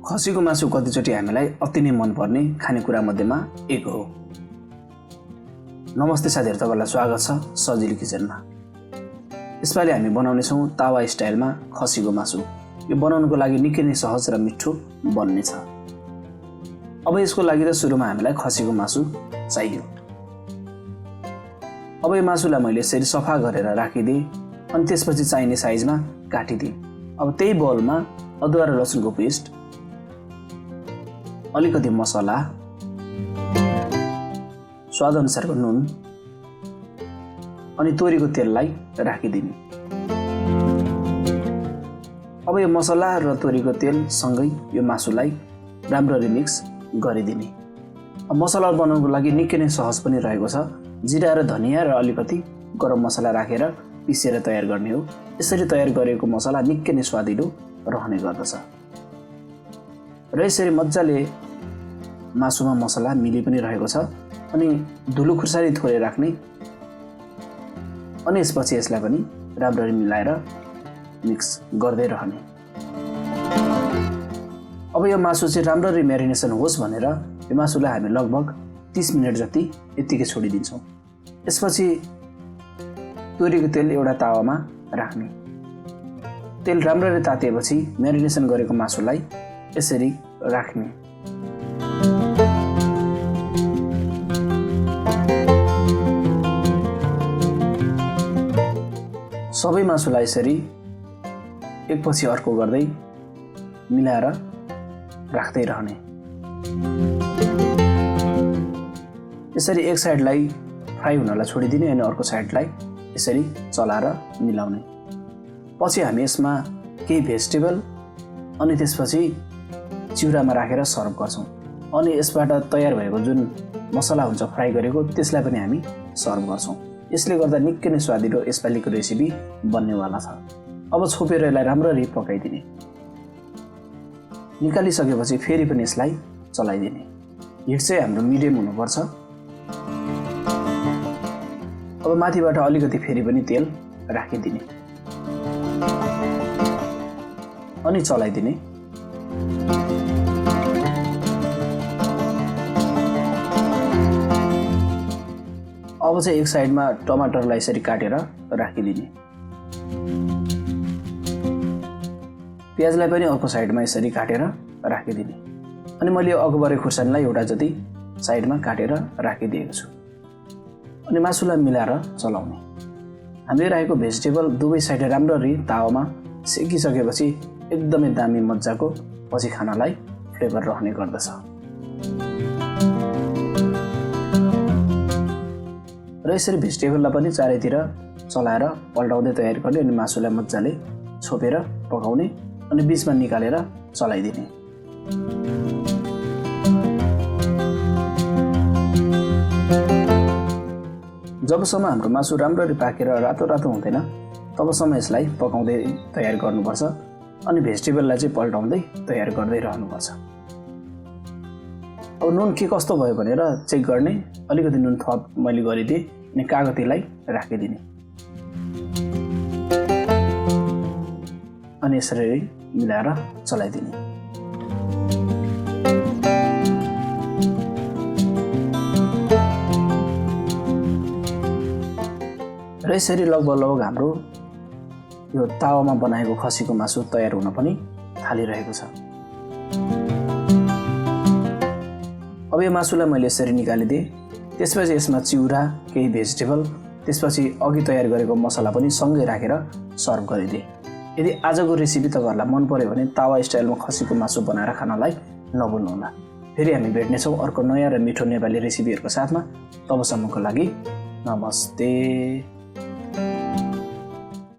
खसीको मासु कतिचोटि हामीलाई अति नै मनपर्ने खानेकुरा मध्येमा एक हो। नमस्ते साथीहरु, तपाईहरुलाई स्वागत छ सजिलो किचनमा। यसपालि हामी बनाउनेछौँ तावा स्टाइलमा खसीको मासु। यो बनाउनको लागि निकै नै सहज र मिठो बन्ने छ। अब यसको लागि त सुरुमा हामीलाई खसीको मासु चाहियो। अब यो मासुलाई मैले यसरी सफा गरेर राखिदिए अनि त्यसपछि चाहिने साइजमा काटिदिए। अब त्यही बोलमा अदुवा र लसुनको पेस्ट, अलिकति मसला, स्वाद अनुसारको नुन अनि तोरीको तेललाई राखिदिने। अब यो मसला र तोरीको तेल सँगै यो मासुलाई राम्ररी मिक्स गरिदिने। अब मसला बनाउनको लागि निकै नै सहज पनि रहेको छ। जिरा र धनिया र अलिकति गरम मसला राखेर पिसेर तयार गर्ने हो। यसरी तयार गरेको मसला निकै नै स्वादिलो रहने गर्दछ र यसरी मजाले मासुमा मसला मिली पनि रहेको छ अनि धुलो खुर्सानी थोरै राख्ने अनि यसपछि यसलाई पनि राम्ररी मिलाएर मिक्स गर्दै रहने। अब यो मासु चाहिँ राम्ररी म्यारिनेसन होस् भनेर यो मासुलाई हामी लगभग 30 मिनेट जति यतिकै छोडिदिन्छौँ। यसपछि तोरीको तेल एउटा तावामा राख्ने। तेल राम्ररी तातेपछि म्यारिनेसन गरेको मासुलाई यसरी राख्ने। सबै मासुलाई यसरी एकपछि अर्को गर्दै मिलाएर राख्दै रहने। यसरी एक साइडलाई फ्राई हुनलाई छोडिदिने अनि अर्को साइडलाई यसरी चलाएर मिलाउने। पछि हामी यसमा केही भेजिटेबल अनि त्यसपछि चिउरामा राखेर सर्भ गर्छौँ अनि यसबाट तयार भएको जुन मसला हुन्छ फ्राई गरेको त्यसलाई पनि हामी सर्भ गर्छौँ। यसले गर्दा निकै नै स्वादिलो यसपालिको रेसिपी बन्नेवाला छ। अब छोपेर यसलाई राम्ररी पकाइदिने। निकालिसकेपछि फेरि पनि यसलाई चलाइदिने। हिट चाहिँ हाम्रो मिडियम हुनुपर्छ। अब माथिबाट अलिकति फेरि पनि तेल राखिदिने अनि चलाइदिने। अब चाहिँ एक साइडमा टमाटरलाई यसरी काटेर राखिदिने। प्याजलाई पनि अर्को साइडमा यसरी काटेर राखिदिने अनि मैले अगबरे खुर्सानीलाई एउटा जति साइडमा काटेर राखिदिएको छु अनि मासुलाई मिलाएर चलाउने। हामीले राखेको भेजिटेबल दुवै साइड राम्ररी तावामा सेकिसकेपछि एकदमै दामी मजाको पछि खानालाई फ्लेभर रहने गर्दछ। र यसरी भेजिटेबललाई पनि चारैतिर चलाएर पल्टाउँदै तयार गर्ने अनि मासुलाई मजाले छोपेर पकाउने अनि बीचमा निकालेर चलाइदिने। जबसम्म हाम्रो मासु राम्ररी पाकेर रातो रातो हुँदैन तबसम्म यसलाई पकाउँदै तयार गर्नुपर्छ अनि भेजिटेबललाई चाहिँ पल्टाउँदै तयार गर्दै रहनुपर्छ। अब नुन के कस्तो भयो भनेर चेक गर्ने। अलिकति नुन थप मैले गरिदिएँ अनि कागतीलाई राखिदिने अनि यसरी मिलाएर चलाइदिने। र यसरी लगभग हाम्रो यो तावामा बनाएको खसीको मासु तयार हुन पनि थालिरहेको छ। अब यो मासुलाई मैले यसरी निकालिदिएँ। त्यसपछि यसमा चिउरा, केही भेजिटेबल, त्यसपछि अघि तयार गरेको मसला पनि सँगै राखेर सर्भ गरिदिएँ। यदि आजको रेसिपी तपाईहरुलाई मन पर्यो भने तावा स्टाइलमा खसीको मासु बनाएर खानलाई नभुल्नुहोला। फेरि हामी भेट्नेछौँ अर्को नयाँ र मिठो नेपाली रेसिपीहरूको साथमा। तबसम्मको लागि नमस्ते।